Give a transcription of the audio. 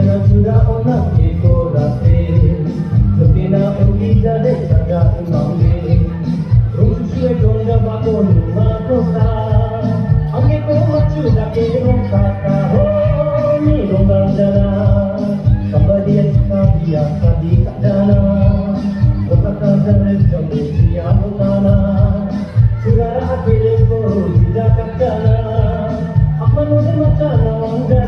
na sudah onang ikorasin Lutina ungkida de sada umangin Rumsue donda bakon makosa Angge ko machu dake rongkata Ho ni rongang dana Kambadian kabia kadi kadana Kota dari jambu anu tanah Segara akhirnya ko tidak kadana Apa nu macana wangga